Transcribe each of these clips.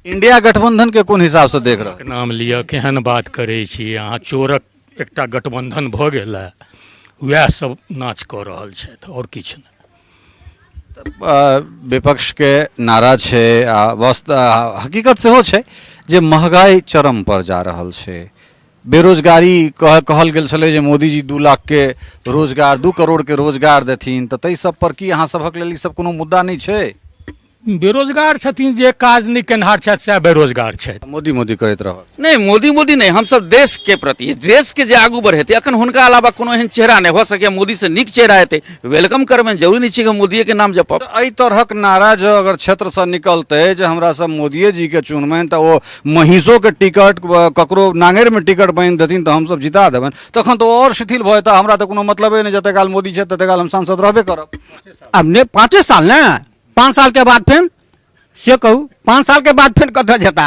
India गठबंधन के कोन हिसाब से देख रहे नाम लिअ केहन बात करै छी अहाँ। चोरक एकटा गठबंधन भऽ गेल है, वएह सब नाच कऽ रहल छथि और किछु नहि। विपक्ष के नारा छै आ हकीकत सेहो छै जे महगाई चरम पर जा रहल छै। बेरोजगारी कहल गेल छलै जे मोदी जी 2 लाख के रोजगार 2 करोड़ के रोजगार देथिन, तऽ ताहि सब पर की अहाँ सभक लेल ई सब कोनो मुद्दा नहीं छै? बेरोजगार छथिन जे काज नहीं केनहार छथि सएह बेरोजगार छथि। मोदी मोदी करैत रहल नहीं, मोदी नहीं, हम सब देश के प्रति, देश के जे आगू बढ़ेतै। अखन हुनका अलावा कोनो एहन चेहरा नहीं हो सके मोदी से नीक चेहरा हेतै, वेलकम करबनि। जरूरी नहीं छै कि मोदीए के नाम जपब। एहि तरहक नारा जो अगर क्षेत्र से निकलते जे हमरा सब मोदीए जी के चुनबनि तऽ ओ महिषो के टिकट ककरो नांगेर में टिकट बांधि देथिन तऽ हमसब जिता देबनि, तखन तऽ और शिथिल भऽ जेतै। हमरा तऽ कोनो मतलबे नहीं, जते काल मोदी छै तते काल हम सांसद रहबे करब। अब ने 5 साल ने 5 साल के बाद फिर से कहू 5 साल के बाद फिर कतऽ जेता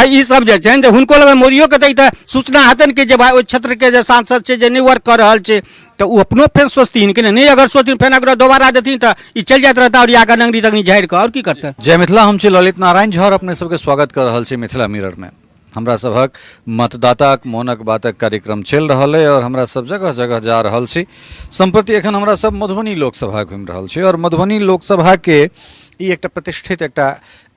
ई सब जे छै हुनको लगे मोदियो के तऽ सूचना हेतन कि जे भाई ओहि क्षेत्र के जे सांसद छै जे नहीं वर्क कर रहल छै तऽ ओ अपनो फेर सोचथिन कि नहीं। अगर सोचथिन फेर अगर दोबारा देथिन तऽ ई चल जाइत रहता और आगे नंगरी तंगरी झाड़ि कऽ और की करतै। जय मिथिला, हम छी ललित नारायण झा और अपने सबके स्वागत कर रहल छी मिथिला मिरर में। हमरा सभक मतदाता मोनक बातक कार्यक्रम चल रहल है और हमरा सब जगह जगह जा रहल छी। संप्रति एखन हमरा सब मधुबनी लोकसभा घूमि रहल छी और मधुबनी लोकसभा के ई एकटा प्रतिष्ठित एकटा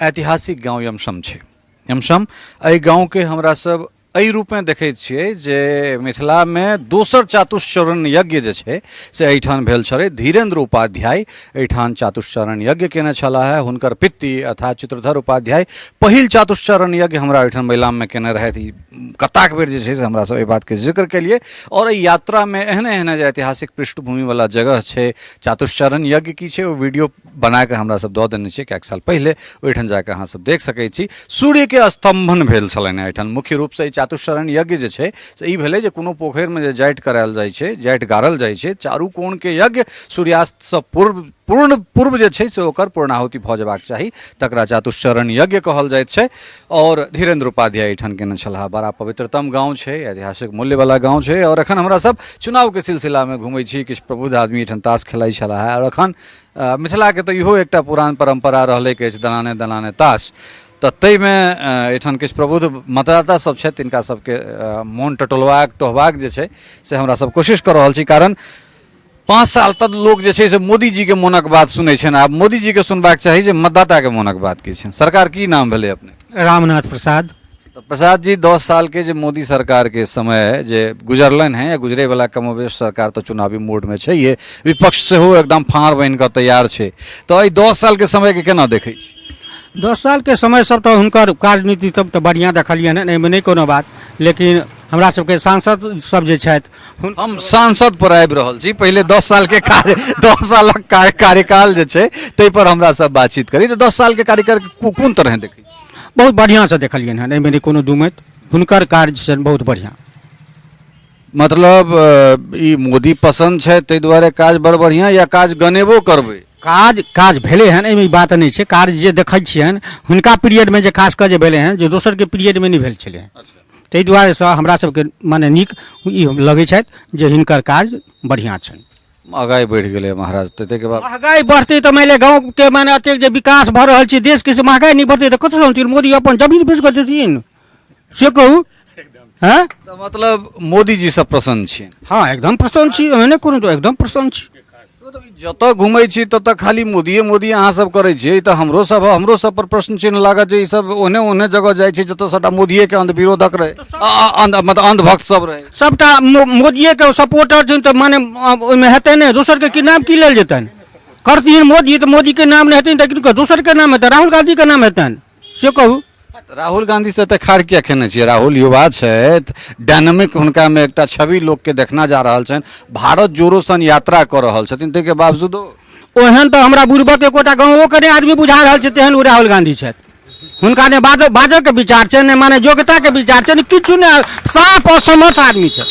ऐतिहासिक गाँव यमसम छै। यमसम एहि गाँव के हमरा सब एहि रूप में देखैत छियै जे मिथिला में दोसर चातुश्चरण यज्ञ जे छै से एहिठाम भेल छलै। धीरेन्द्र उपाध्याय एहिठाम चातुश्चरण यज्ञ केने छलाह है। हुनकर पित्ती अर्थात चित्रधर उपाध्याय पहिल चातुश्चरण यज्ञ हमरा एहिठाम महिलाम में केने रहथि। कताक बेर जे छै से हमरा सब एहि बात के जिक्र केलिए और एहि यात्रा में एहने एहने जे ऐतिहासिक पृष्ठभूमि वाला जगह छै, चातुश्चरण यज्ञ की छै ओ वीडियो बना के हमरा सब दऽ देने छियै कएक साल पहिले, ओहिठाम जाके अहाँ सब देख सकै छी। सूर्य के स्तंभन भेल छलनि एहिठाम। मुख्य रूप से चातुश्चरण यज्ञ जे छै से ई भेलै जे कोनो पोखरि में जे जाटि करायल जाइ छै, जाटि गाड़ल जाइ छै, चारू कोण के यज्ञ सूर्यास्त से पूर्व जे छै से ओकर पूर्णाहुति भऽ जेबाक चाही, तकरा चातुश्चरण यज्ञ कहल जाइत छै। और धीरेन्द्र उपाध्याय एहिठाम केने छलाह। बड़ा पवित्रतम गाँव छै, ऐतिहासिक मूल्य वाला गाँव छै। और एखन हमरा सब चुनाव के सिलसिला में घूमै छी। किछु प्रबुद्ध आदमी एहिठाम ताश खेलाइ छलाह और एखन मिथिला के तऽ इहो एकटा पुरान परंपरा रहलै कि दलाने दलाने ताश। तऽ ताहिमे एहिठाम किछु प्रबुद्ध मतदाता सब छथि, तिनका सबके मोन टटोलबाक जे छै से हमरा सब कोशिश कऽ रहल छी। कारण 5 साल तक लोग जे छै से मोदी जी के मोनक बात सुनै छै। आब मोदी जी के सुनबाक चाही जे मतदाता के मोनक बात की छै। सरकार की नाम भेलै अपने? रामनाथ प्रसाद। तो प्रसाद जी 10 साल के जो मोदी सरकार के समय जे गुजरलन है या गुजरे वाला कमोबेश सरकार तो चुनावी मोड में छै, ये विपक्ष से हो एकदम फाड़ बन कर तैयार छै। तो 10 साल के समय के केना देखे? 10 साल के समय सब तो हुनकर राजनीति सब तो बढ़िया देखलिए एहिमे नहीं कोनो बात। लेकिन हमरा सबके सांसद सब जे छथि, हम सांसद पर आबि रहल छी। पहले 10 साल के 10 सालक कार्यकाल जे छै तै पर हमरा सब बातचीत करी। तो 10 साल के कार्यकाल कोन तरह देखी? बहुत बढ़िया से देखलिए हन, एहिमे नहीं कोनो दुमत। हुनकर कार्य छनि बहुत बढ़िया। मतलब ई मोदी पसंद छै ताहि दुआरे काज बड़ बढ़िया, या काज गनेबो करबै? काज भेले हन, एहिमे बात नहीं छै। कार्य जे देखै छियनि हुनका पीरियड में जे खास कर जे भेले हन, जे दोसर के पीरियड में नहीं भेल छलै हन। ताहि दुआरे से हमरा सबके माने नीक ई लगै छथि जे हिनकर कार्य बढ़िया छनि। महगाई बढ़ि गेलै महाराज, ताहि के बाद महगाई बढ़तै तऽ मानि ले गाँव के माने एतेक जे विकास भऽ रहल छै देश के, से महगाई नहीं बढ़तै तऽ कतऽ से मोदी अपन जमीन बेच कऽ देथिन से कहू? हैं? तो मतलब मोदी जी सब प्रसन्न छी? हाँ एकदम प्रसन्न छी, एहने कोनो तो एकदम प्रसन्न छी। जतऽ घूमै छी ततऽ खाली मोदी अहाँ सब करै छियै, तऽ हमरो सब पर प्रश्न चिन्ह लागत जे ई सब ओहने ओहने जगह जाइ छै जतऽ सबटा मोदिये के अंधविरोधक रहे, मतलब अंधभक्त सब रहे। सबटा मोदिये के सपोर्टर छनि तऽ माने ओहिमे हेतै ने, दोसर के नाम की लेल जेतनि? करथिन मोदी तऽ मोदी के नाम नहीं हेतनि तऽ दोसर के नाम हेतै, राहुल गांधी के नाम हेतनि से कहू? राहुल गांधी से तो खाड़ किया खेने छियै? राहुल युवा छथि, डायनामिक, हुनका में एकटा छवि लोग के देखना जा रहल छनि। भारत जोड़ो सन यात्रा कर रहल छथिन, ताहि के बावजूदो ओहन तो हमरा बुढ़बक एकोटा गाँवो के आदमी बुझा रहल छै तेहन ओ राहुल गांधी छथि। हुनका ने बाजऽ के विचार छै, ने माने योग्यता के विचार छै, ने किछु ने, साफ असमर्थ आदमी छै।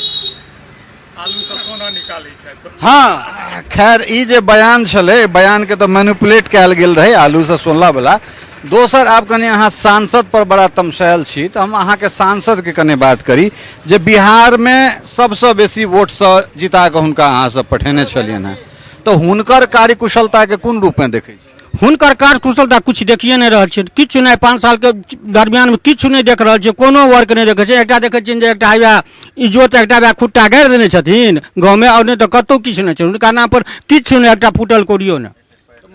आलू से सोना निकालै छै। हाँ खैर ई जे बयान छलै, बयान के तो मैनिपुलेट कयल गेल रहे आलू से सोना वाला। दोसर आब कने अहाँ सांसद पर बड़ा तमसायल छी, तो हम अहाँ के सांसद के कने बात करी जे बिहार में सबसे बेसी वोट से जिता के हुनका अहाँ सब पठेने छलियन हैं, तो हुनकर कार्यकुशलता के कोन रूप में देखै छी? हुनकर कार्यकुशलता कुछ देखिए नहीं रहल छै, किछु नहीं 5 साल के दरमियान में किछु नहीं देख रहल छै, कोनो वर्क नहीं देखे छै। एकटा देखे छियै जे एकटा हैया इजोत एकटा वएह खुट्टा गाड़ि देने छथिन गाँव में, और नहीं तो कतौ किछु नहीं छै, हुनका नाम पर किछु नहीं, एकटा फूटल कोरियो नहीं।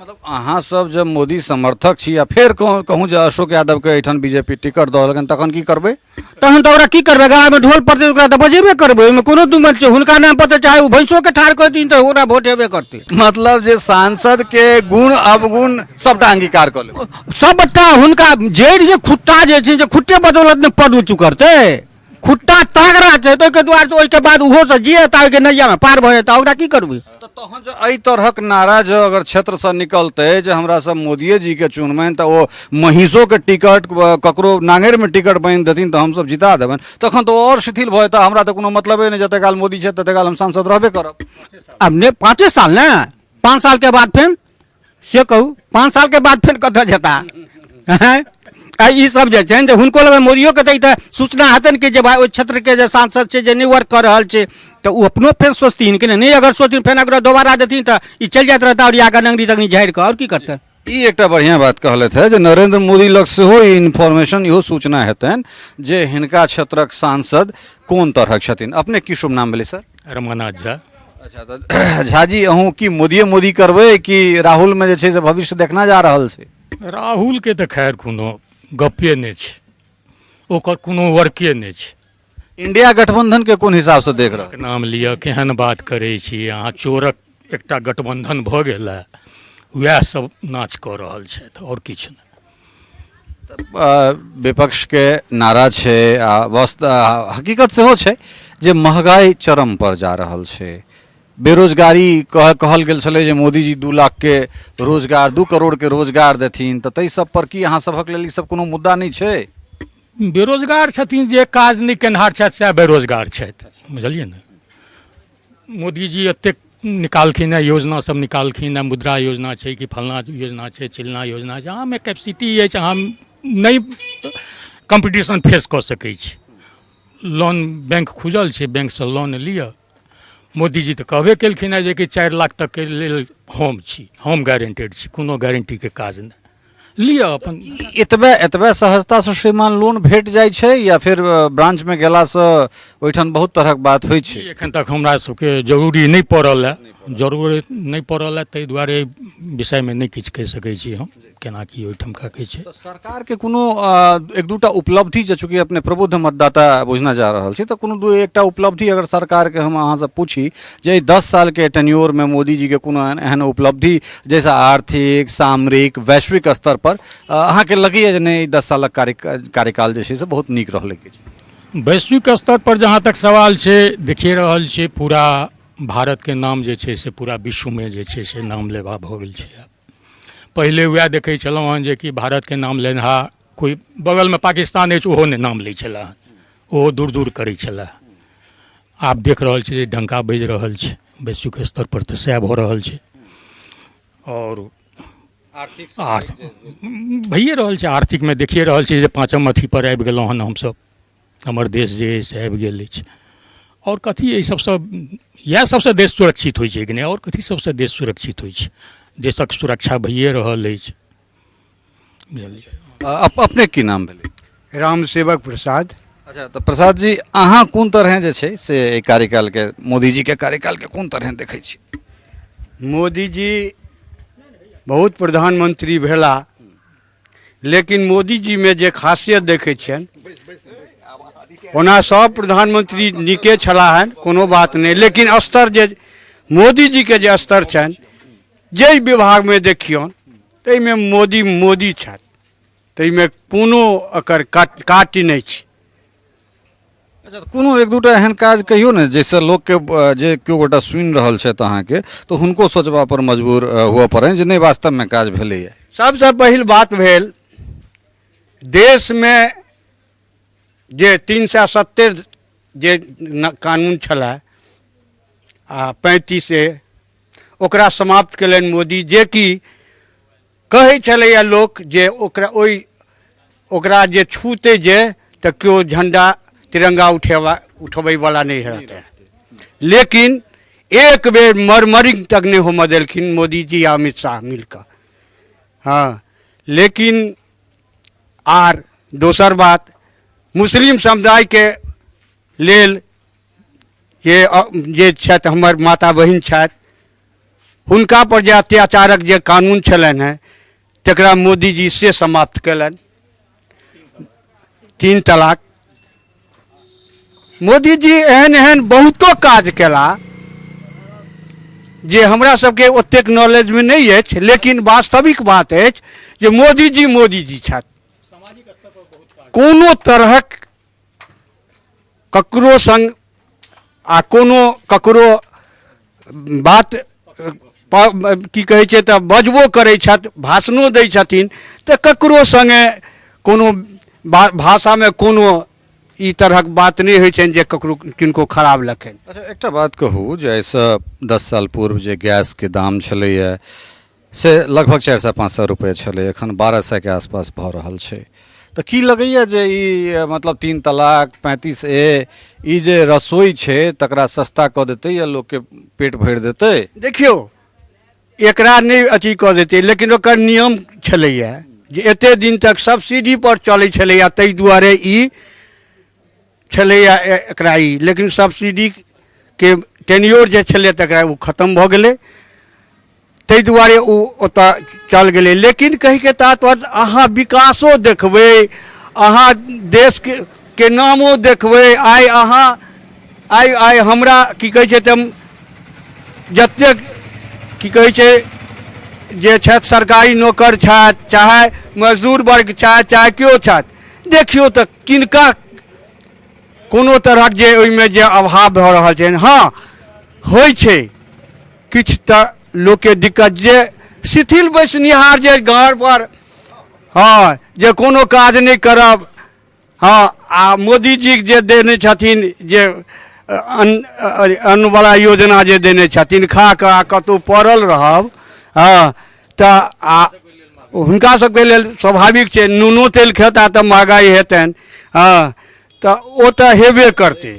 मतलब अहाँ सब जब मोदी समर्थक छी या फिर कहूँ जे अशोक यादव के एहिठाम बीजेपी टिकट दऽ देलकनि तखन की करबै? तहन तो ओकरा की करबै, गाँव में ढोल पड़तै ओकरा तो बजेबे करबै, ओहिमे कोनो दू मत छै। हुनका नाम पर तो चाहे ओ भैंसो के ठाढ़ करथिन तो ओकरा वोट हेबे करतै। मतलब जे सांसद के गुण अवगुण सबटा अंगीकार कऽ लेबै। सबटा हुनका जड़ि जे खुट्टा जे छै, जे खुट्टे बदौलत ने पद ऊँचू करतै, खुट्टा तागड़ा छै तो ओहिके दुआरे ओहिके बाद ओहो से जिये ता ओहिके नैया में पार भऽ जेता, ओकरा की करबै? तहन जो एहि तरहक नारा जो अगर क्षेत्र से निकलते जे हमरा सब मोदिये जी के चुनबनि तऽ ओ महिषो के टिकट ककरो नांगेर में टिकट बांधि देथिन तऽ हमसब जिता देबनि, तखन तो और शिथिल भऽ जेता। हमरा तऽ कोनो मतलबे नहि, जते काल मोदी छै तते काल हम सांसद रहबे करब। अब ने 5 साल ने, 5 साल के बाद फिर से कहू 5 साल के बाद फिर कतऽ जेता? हैं ई सब जे छै जे हुनको लगे मोदियो के तऽ सूचना हेतनि कि जे भाई ओहि क्षेत्र के जे सांसद छै जे नहि वर्क कर रहल छै, तऽ ओ अपनो फेर सोचथिन कि नहीं, अगर सोचथिन फेर अगर दोबारा देथिन तऽ ई चलि जाइत रहता और आगे नंगरी तंगरी झाड़ि कऽ और की करतै? ई एकटा बढ़िया बात कहलथि है जे नरेंद्र मोदी लग सेहो ई इन्फॉर्मेशन इहो सूचना हेतनि जे हिनका क्षेत्रक सांसद कोन तरहक छथिन। अपने की शुभ नाम भेलै सर? रमनाथ झा। अच्छा तऽ झा जी अहूँ की मोदी करबै कि राहुल में जे छै से भविष्य देखना जा रहल छै? राहुल के तऽ खैर कोनो गपे नहीं छै, ओकर कोनो वर्के नहीं छै। इंडिया गठबंधन के कोन हिसाब से देख रहल? नाम लिअ, केहन बात करै छी अहाँ। चोरक एकटा गठबंधन भऽ गेल है, वएह सब नाच कऽ रहल छथि और किछु नहीं। विपक्ष के नारा छै आ हकीकत सेहो छै जे महगाई चरम पर जा रहल छै। बेरोजगारी कहल गेल छलै जे मोदी जी 2 लाख के रोजगार 2 करोड़ के रोजगार देथिन, तऽ ताहि सब पर की अहाँ सभक लेल ई सब कोनो मुद्दा नहि छै? बेरोजगार छथिन, जे काज नहि केनहार छथि सएह बेरोजगार छथि, बुझलियै ने। मोदी जी एतेक निकालखिन है, योजना सब निकालखिन है, मुद्रा योजना छै कि फलना योजना छै, चिलना योजना छै। अहाँमे कैपेसिटी अछि, अहाँ नहि कम्पटिशन फेस कऽ सकै छी। लोन बैंक खुजल छै, बैंक से लोन लिअ। मोदी जी तऽ कहबे केलखिन है जे कि 4 लाख तक के लेल होम छी, होम गारंटेड छी, कोनो गारंटी के काज नहि, लिअ अपन। एतबे सहजता से श्रीमान लोन भेट जाइ छै या फिर ब्रांच में गेला से ओहिठाम बहुत तरहक बात होइ छै? एखन तक हमरा सबके जरूरी नहीं पड़ल है, जरूरत नहीं पड़ल है, ताहि दुआरे विषय में नहीं किछु कहि सकै छी हम केना की ओहिठाम का कहै छै। तो सरकार के कोनो एक दूटा उपलब्धि जे चूँकि अपने प्रबुद्ध मतदाता बुझना जा रहल छी, तो कोनो एकटा उपलब्धि अगर सरकार के हम अहाँ से पूछी जे 10 साल के टेन्योर में मोदी जी के कोनो एहन उपलब्धि जैसा आर्थिक सामरिक वैश्विक स्तर पर अहाँ के लगैए जे नहीं 10 सालक कार्यकाल जे छै से बहुत नीक रहलै? वैश्विक स्तर पर जहाँ तक सवाल छै, देखिए रहल छै पूरा भारत के नाम जे छै से पूरा विश्व में जे छै से नाम लेवा भऽ गेल छै। पहिले वएह देखै छलहुँ हँ जे कि भारत के नाम लेनहा कोई बगल में पाकिस्तान अछि ओहो नहि नाम लै छलै, ओहो दूर दूर करै छलै। आब देख रहल छै जे डंका बजि रहल छै वैश्विक स्तर पर, तऽ सएह भऽ रहल छै। और भइए रहल छै, आर्थिक में देखिए रहल छै जे 5म अथी पर आबि गेलहुँ हन हमसब, हमर देश जे अइ से आबि गेल अछि। और कथी एहि सबसँ, इएह सबसँ देश सुरक्षित होइ छै कि नहि, और कथी सबसँ देश सुरक्षित होइ छै? देशक सुरक्षा भइए रहल अछि, बुझलियै। अपने की नाम भेलै? राम सेवक प्रसाद। अच्छा तऽ प्रसाद जी अहाँ कोन तरह जे छै से एहि कार्यकाल के मोदी जी के कार्यकाल के कोन तरह देखै छी? मोदी जी बहुत प्रधानमंत्री भेला, लेकिन मोदी जी में जे खासियत देखै छियनि, ओना सब प्रधानमंत्री नीके छलाह हन, कोनो बात नहीं, लेकिन स्तर जे मोदी जी के जे स्तर छनि, जाहि विभाग में देखियौन ताहिमे मोदी छथि, ताहिमे कोनो एकर काटी नहीं छै। अच्छा कोनो एक दूटा एहन काज कहियो ने जैसे लोग के जे केओ गोटा सुनि रहल छथि अहाँके तो हुनको सोचबा पर मजबूर हुआ पड़े जे नहीं वास्तव में काज भेलैए? सबसे पहिल बात भेल, देश में जे 370 जे कानून छलै आ 35 ओकरा समाप्त केलनि मोदी, जे कि कहै छलैया लोक जे ओकरा जे छूते जे तऽ केओ झंडा तिरंगा उठबै वाला नहीं रहते, लेकिन एक बेर मरमरिंग तक नहीं होमऽ देलखिन मोदी जी आ अमित शाह मिलकर। हाँ, लेकिन आर दोसर बात मुस्लिम समुदाय के लेल जे छथि हमर माता बहिन छथि हुनका पर जे अत्याचारक जे कानून छलनि हैं तकरा मोदी जी से समाप्त कयलनि। 3 तलाक मोदी जी एहन एहन बहुतो काज केला जे हमरा सबके ओतेक नॉलेज में नहीं अछि, लेकिन वास्तविक बात अछि जे मोदी जी छथि। कोनो तरहक ककरो संग आ कोनो ककरो बात की कहै छै तऽ बजबो करै छथि, भाषणो दै छथिन तऽ ककरो संगे कोनो भाषामे कोनो ई तरहक बात नहीं होइ छनि जे ककरो किनको खराब लखनि। अच्छा एकटा बात कहू जे एहिसँ 10 साल पूर्व जे गैस के दाम छलैए से लगभग 400-500 रुपये छलै, एखन 1200 के आसपास भऽ रहल छै। तऽ की लगैए जे ई मतलब 3 तलाक 35A ई जे रसोई छै तकरा सस्ता कऽ देतै या लोकके पेट भरि देतै? देखियौ एकरा नहीं अथी कऽ देतै, लेकिन ओकर नियम छलैए जे एते दिन तक सब्सिडी पर चलै छलैए, ताहि दुआरे ई छलैए एकरा ई, लेकिन सब्सिडी के टेन्योर जे छलै तकरा ओ खत्म भऽ गेलै, ताहि दुआरे ओ ओतऽ चल गेलै। लेकिन कहिके तात्पर्य अहाँ विकासो देखबै, अहाँ देश के नामो देखबै। आइ अहाँ आइ हमरा की कहै छै तऽ जतेक की कहै छै जे छथि सरकारी नौकर छथि चाहे मजदूर वर्ग छथि चाहे केओ छथि, देखियौ तऽ किनका कोनो तरहक जे ओहिमे जे अभाव भऽ रहल छै। हाँ होइ छै किछु तऽ लोकके दिक्कत जे शिथिल बैसनिहार जे घर पर हाँ जे कोनो काज नहीं करब, हाँ आ मोदी जी जे देने छथिन जे अन्न वाला योजना जे देने छथिन, खा कऽ आ कतहु पड़ल रहब, हाँ तऽ आ हुनका सबके लेल स्वाभाविक छै नूनो तेल खेता तऽ महगाई हेतनि, हाँ तऽ ओ तऽ हेबे करतै।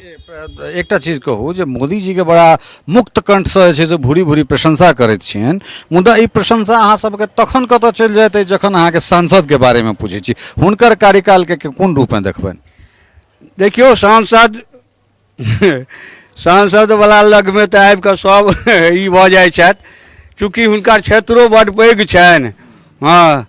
एकटा चीज कहू जे मोदी जी के बड़ा मुक्त कंठसँ जे छै से भूरी भूरी प्रशंसा करैत छियनि, मुदा ई प्रशंसा अहाँ सबके तखन कतऽ चलि जाइत अछि जखन अहाँके सांसद के बारे में पूछै छी, हुनकर कार्यकाल के कोन रूप में देखबनि? देखियौ सांसद वाला लग में तऽ आबि कऽ सब ई भऽ जाइ छथि, चूँकि हुनकर क्षेत्रो बड्ड पैघ छनि। हाँ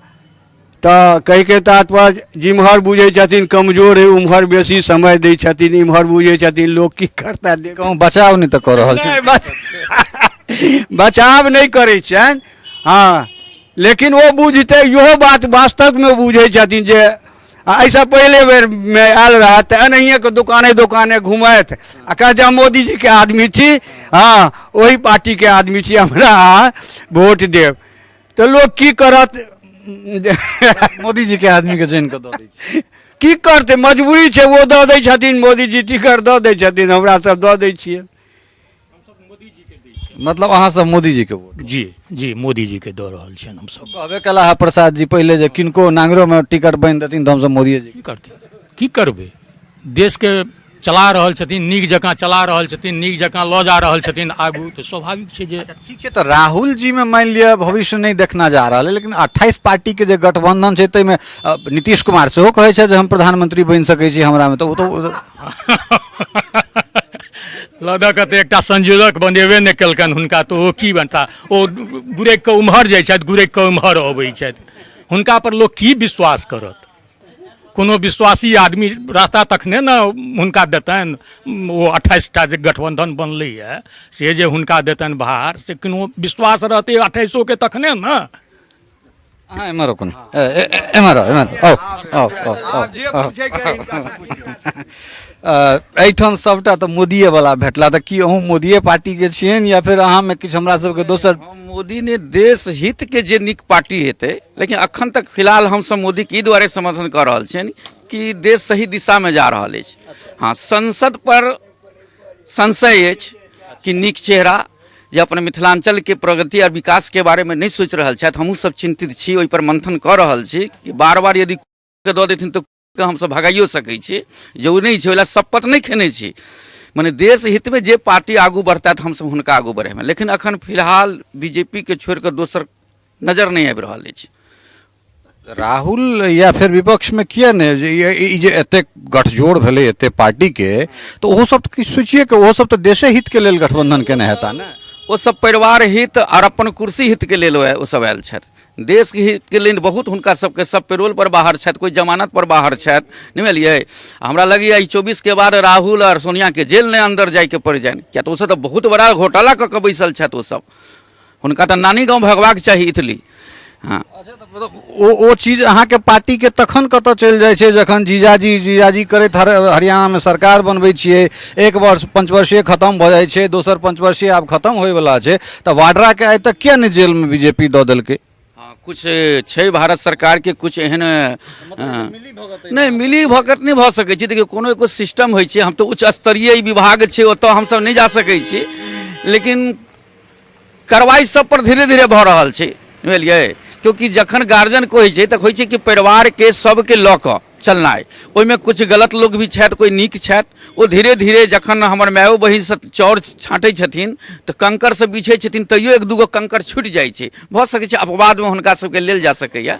तऽ कहिके तात्पर्य जिम्हर बुझै छथिन कमजोर है उम्हर बेसी समय दै छथिन, इम्हर बुझै छथिन लोक की करता कहूँ बचाव नहीं तो कऽ रहल छै। बचाव नहीं करै छनि, हाँ लेकिन वो बुझते इहो बात वास्तव में बुझै छथिन जे ऐसा पहले बेर में आयल रहा तऽ एनाहिए के दुकाने घुमैत आ कहते हम मोदी जी के आदमी छी, हाँ वही पार्टी के आदमी छी, हमरा वोट देव। तऽ लोक की करत मोदी जी के आदमी के चयन कऽ दऽ दै छै। की करते मजबूरी छै, वो दऽ दै छथिन, मोदी जी टिकट दऽ दै छथिन, हमरा सब दऽ दै छियै। मतलब अहाँ सब मोदी जी के वोट? जी मोदी जी के दऽ रहल छियनि हमसब। कहबे कला है प्रसाद जी पहले जे किनको नांगरो में टिकट बनि देथिन तऽ हमसब मोदी जी की करतै, की करबै? देश के चला रहल छथिन, नीक जकाँ चला रहल छथिन, नीक जकाँ लऽ जा रहल छथिन आगू, तऽ स्वाभाविक छै जे ठीक छै। तऽ राहुल जी में मान लिया भविष्य नहीं देखना जा रहा है, लेकिन 28 पार्टी के जे गठबंधन छै ताहिमे नीतीश कुमार सेहो कहै छै जे हम प्रधानमंत्री बनि सकै छी हमरा में, तऽ ओ तऽ लदक तऽ एकटा संयोजक बनेबे नहि केलकनि हुनका, तऽ ओ की बनता? ओ गुरैक कऽ उम्हर जाइ छथि, गुरैक कऽ उम्हर अबै छथि, हुनका पर लोक की विश्वास करत? कोनो विश्वासी आदमी रहता तखने ने हुनका देतनि। ओ 28टा जे गठबंधन बनलैए से जे हुनका देतनि भार, से कोनो विश्वास रहतै 28 के तखने ने। हाँ एम्हर कोन एम्हर आओ एहिठाम सबटा तऽ मोदिये वाला भेटला, तऽ की अहूँ मोदिये पार्टी के छियनि या फिर अहाँ में किछु हमरा सबके दोसर? मोदी ने देश हित के जे नीक पार्टी हेतै, लेकिन अखन तक फिलहाल हमसब मोदी के ई दुआरे समर्थन कऽ रहल छियनि कि देश सही दिशा में जा रहल अछि। हाँ संसद पर संशय अछि कि नीक चेहरा जे अपन मिथिलांचल के प्रगति और विकास के बारे में नहीं सोचि रहल छथि, हमहूँ सब चिंतित छी, ओहि पर मंथन कऽ रहल छी कि बार बार यदि दऽ देथिन तऽ हमसब भगाइयो सकै छी, जो नहीं छै ओला शपथ नहीं खेने छी। मने देश हित में जे पार्टी आगू बढ़ता तऽ हमसब हुनका आगू बढ़ेबै, लेकिन अखन फिलहाल बीजेपी के छोड़ि कऽ दोसर नजर नहीं आबि रहल अछि। राहुल या फिर विपक्ष में किया ने ई जे एते गठजोड़ भेले एते पार्टी के तो ओहो सब की सोचिए कि ओहो सब तो देशे हित के लेल गठबंधन केने हेता ना। वो सब परिवार हित और अपन कुर्सी हित के लेल वो सब आयल छथि। देश के हित के लेल बहुत हुनका सबके सब पेरोल पर बाहर छथि, कोई जमानत पर बाहर छथि, नहीं बुझलियै। हमरा लगैया 24 के बाद राहुल और सोनिया के जेल ने अंदर जाय के पड़ जाए, क्या तो सब बहुत बड़ा घोटाला कऽ के बैसल छथि। वो सब हुनका तो नानी गाँव भगवाक चाही इटली। हाँ, ओ चीज अहाँ के पार्टी के तखन कतऽ चलि जाइ छै जखन जीजाजी करैत हरियाणा में सरकार बनबै छियै, एक वर्ष पंचवर्षीय खत्म भऽ जाइ छै, दोसर पंचवर्षीय आब खत्म होय वाला छै, तऽ वाड्रा के आइ तक किया नहि जेल में बीजेपी दऽ देलकै? हाँ, कुछ छै भारत सरकार के कुछ एहन नहीं मिली भगत नहीं भऽ सकै छै। देखियौ कोनो एगो सिस्टम होइ छै, हम तो उच्च स्तरीय विभाग छै ओतऽ हमसब नहीं जा सकै छी, लेकिन कार्रवाई सब पर धीरे धीरे भऽ रहल छै, बुझलियै। क्योंकि जखन गार्जियन को होइ छै तऽ होइ छै कि परिवार के सबके लऽ कऽ चलनाइ, ओहिमे कुछ गलत लोग भी छथि, कोई नीक छथि। ओ धीरे धीरे जखन हमर मायो बहिन सब चाउर छाँटै छथिन तऽ कंकर से बिछै छथिन, तैयो एक दूगो कंकर छूटि जाइ छै, भऽ सकै छै अपवादमे हुनका सबके लेल जा सकैया।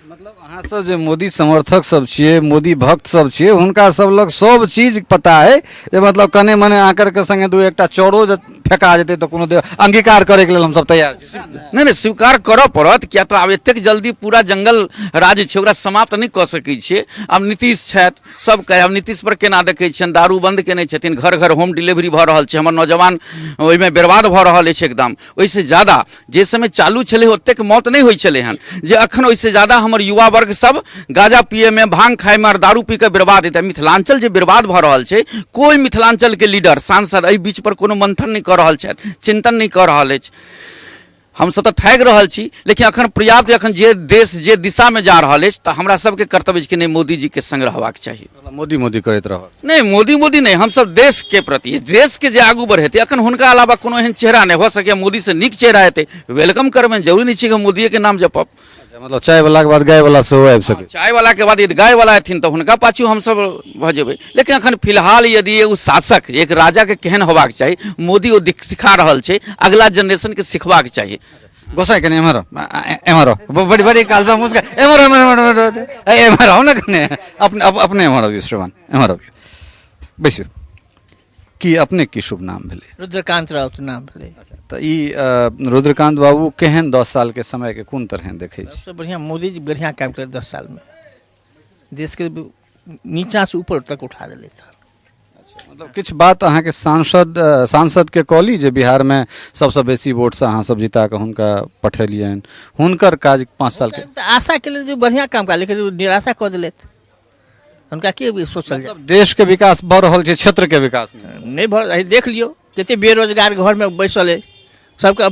मतलब अहाँ सब जे मोदी समर्थक सब छियै, मोदी भक्त सब छियै, हुनका सब लग सब चीज पता है जे मतलब कने मने आकर के संगे दू एकटा चौरो जे फेका जेतै तऽ कोनो अंगीकार करे के लेल हम सब तैयार छी। नहीं स्वीकार करऽ पड़त, किया तऽ आब एतेक जल्दी पूरा जंगल राज छै ओकरा समाप्त नहीं कऽ सकै छियै। आब नीतीश छथि, सब कहे आब नीतीश पर केना देखै छियनि, दारू बंद केने छथिन, घर घर होम डिलीवरी भऽ रहल छै, हमर नौजवान ओहिमे बर्बाद भऽ रहल अछि एकदम। ओहिसँ ज्यादा जे समय चालू छलै ओतेक मौत नहीं होइ छलै हन, जे अखन ओहिसँ ज्यादा हमर युवा वर्ग सब गांजा पिए में, भांग खाए में और दारू पी के बर्बाद हेतै। मिथिलांचल जे बर्बाद भऽ रहल छै, कोई मिथिलांचल के लीडर सांसद एहि बीच पर कोनो मंथन नहीं कऽ रहल छथि, चिंतन नहीं कऽ रहल अछि। हमसब तऽ थाकि रहल छी, लेकिन अखन पर्याप्त अखन जे देश जे दिशा में जा रहल अछि तऽ हमरा सबके कर्तव्य अछि कि नहीं मोदी जी के संग रहबाक चाही। मोदी करैत रहल नहीं मोदी नहीं, हमसब देश के प्रति, देश के जे आगू बढ़ेतै, अखन हुनका अलावा कोनो एहन चेहरा नहीं हो सके मोदी से नीक चेहरा हेतै, वेलकम करबनि। जरूरी नहीं छै कि मोदिये के नाम जपब। मतलब चाय वाला के बाद गाय वाला सेहो आबि सकै, चाय वाला के बाद यदि गाय वाला हेथिन तऽ हुनका पाछू हमसब भऽ जेबै। लेकिन अखन फिलहाल यदि एगो शासक एक राजा के केहन होबाक चाही, मोदी ओ सिखा रहल छै, अगला जनरेशन के सिखबाक चाही। गोसाई कने एमरो बड़ी बड़ी काल से मुस्का एमरो ना कने अपने एमरो श्रवण एमरो बैसू की अपने की शुभ नाम भेलै? रुद्रकांत राउत नाम भेलै। तऽ ई रुद्रकांत बाबू केहन 10 साल के समय के कोन तरह देखै छी? सबसे बढ़िया मोदी जी बढ़िया काम केलक 10 साल में, देश के नीचा से ऊपर तक उठा देले था। मतलब किछु बात अहाँ के सांसद के कहली जे बिहार में सबसे बेसी वोट से अहाँ सब जिता के हुनका पठेलियन, हुनकर काज 5 साल के आशा के लिए जो बढ़िया काम कर, लेकिन निराशा कऽ देले उनका की सोचल जाए। देश के विकास भऽ रहल छै, क्षेत्र के विकास नहीं भऽ रहल। देख लियो कते बेरोजगार घर में बैसल है, सबके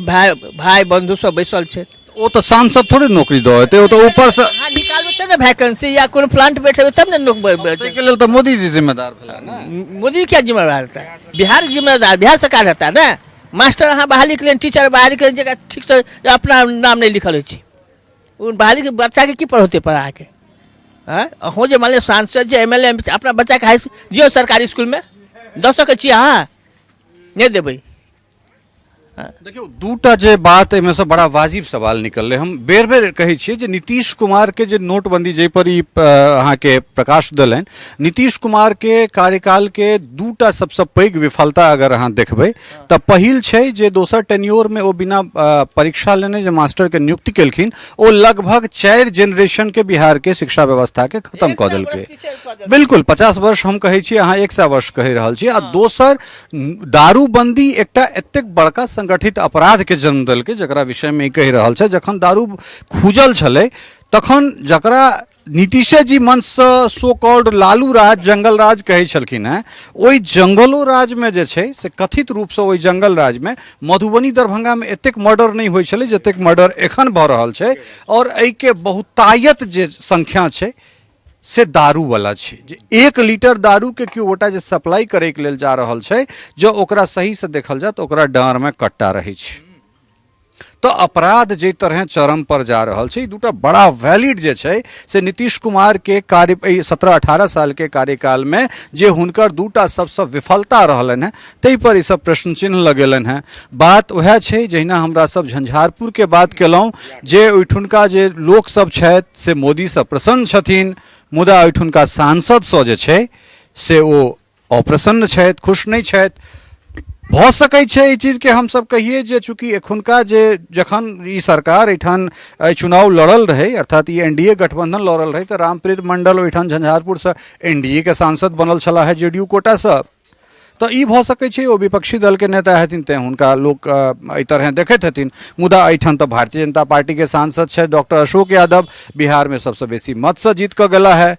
भाई बंधु सब बैसल छै। ओ तो सांसद थोड़े नौकरी दो हेतै, ओ तो ऊपर से हाँ निकालबे तब ना वैकेंसी या कोनो प्लांट बैठेबे तब ना नौकरी के लेल तो मोदी जी जिम्मेदार भेला ना। मोदी क्या जिम्मेदार रहता है? बिहार जिम्मेदार, बिहार सरकार रहता है ना। मास्टर अहाँ बहाली के लिए, टीचर बहाली के जगह ठीक से अपना नाम नहीं लिखल है, उन बहाली के बच्चा के की पढ़ोते पढ़ा के हो जे मान लिया सांसद जे एमएलए अपना बच्चा के हाई दियो सरकारी स्कूल में 10 के चाहिए, हाँ नहीं देबै। देखियो दूटा जे बात एहिमे से बड़ा वाजिब सवाल निकलले, हम बेर बेर कहै छियै जे नीतीश कुमार के जे नोटबंदी जे पर ई अहाँ के प्रकाश देलनि, नीतीश कुमार के कार्यकाल के दूटा सबसे पैघ विफलता अगर अहाँ देखबै तऽ पहिल छै जे दोसर टेन्योर में ओ बिना परीक्षा लेने जे मास्टर के नियुक्ति केलखिन, ओ लगभग 4 जनरेशन के बिहार के शिक्षा व्यवस्था के खत्म कऽ देलकै। बिल्कुल 50 वर्ष हम कहै छी, अहाँ 100 वर्ष कहि रहल छी। आ दोसर दारूबंदी एकटा एतेक बड़का संगठित अपराध के जन्म देलकै, जकरा विषय में कहि रहल छै। जखन दारू खुजल छलै तखन जकरा नीतीशे जी मंच से सो कॉल्ड लालू राज, जंगल राज कहै छलखिन हैं, ओहि जंगलो राज में जे छै से कथित रूप से ओहि जंगल राज में मधुबनी दरभंगा में एतेक मर्डर नहीं होइ छलै जतेक मर्डर एखन भऽ रहल छै। और एहि के बहुतायत जे संख्या छै से दारू वाला छै, जे 1 लीटर दारू के केओ गोटा जे सप्लाई करे के लेल जा रहल छै, जो ओकरा सही से देखल जाए तो ओकरा डाँर में कट्टा रहे छै। तो अपराध जे तरह चरम पर जा रहल छै, ई दूटा बड़ा वैलिड जे छै से नीतीश कुमार के कार्य 17-18 साल के कार्यकाल में जे हुनकर दूटा सबसे विफलता रहलन है, तै पर ई सब प्रश्न चिन्ह लगेलन है। बात वह छै जहिना हमरा सब झंझारपुर के बात केलहुँ जे ओहिठुनका जे लोक सब छथि से मोदी से प्रसन्न छथिन, मुदा ओहिठुनका सांसद सँ जे छै से ओ अप्रसन्न छथि, खुश नहीं छथि। भ सकै छै ई चीज के हम सब कहिए जे चूंकि एखुनका जे जखन ई सरकार एठान चुनाव लड़ल रहे, अर्थात ई एनडीए गठबंधन लड़ल रहे, तो रामप्रीत मंडल ओहिठान झंझारपुर से एनडीए के सांसद बनल छला है जेडीयू कोटा से। तो ई भ सकै छै ओ विपक्षी दल के नेता हेथिन तें हुनका लोग एहि तरह देखैत हेथिन। मुदा एहिठाम तो भारतीय जनता पार्टी के सांसद छै डॉक्टर अशोक यादव, बिहार में सबसे बेसी मत से जीत कर गला है।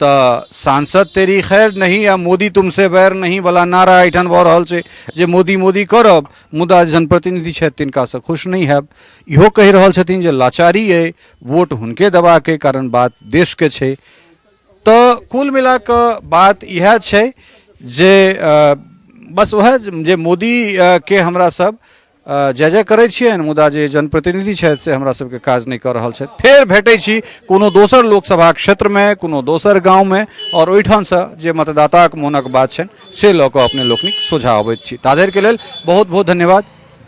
तो सांसद तेरी खैर नहीं या मोदी तुमसे बैर नहीं वाला नारा एठान भऽ रहल छै जे मोदी मोदी करब, मुदा जनप्रतिनिधि छथि तिनका से खुश नहीं हैब। इहो कहि रहल छथिन जे लाचारी है, वोट हुनके देबा के कारण बात देश के छै। तो कुल मिला कऽ बात यह छै जे बस वह जे मोदी के हमरा सब जय जय करै छियनि, मुदा जे जनप्रतिनिधि छथि से हमरा सबके काज नहीं कर रहल छथि। फेर भेटै छी कोनो दोसर लोकसभा क्षेत्र में, कोनो दोसर गाँव में, और ओहिठाम से जे मतदाताक मोनक बात छनि से लऽ कऽ अपने लोकनिक सोझा अबैत छी। ताधरि के लेल बहुत बहुत धन्यवाद,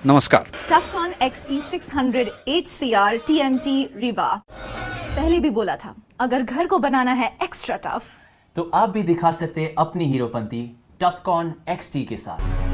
नमस्कार। टफकॉन XT 600 HCR TMT रीवा। पहले भी बोला था, अगर घर को बनाना है एक्स्ट्रा टफ तो आप भी दिखा सकते हैं अपनी हीरोपंती टफकॉन XT के साथ।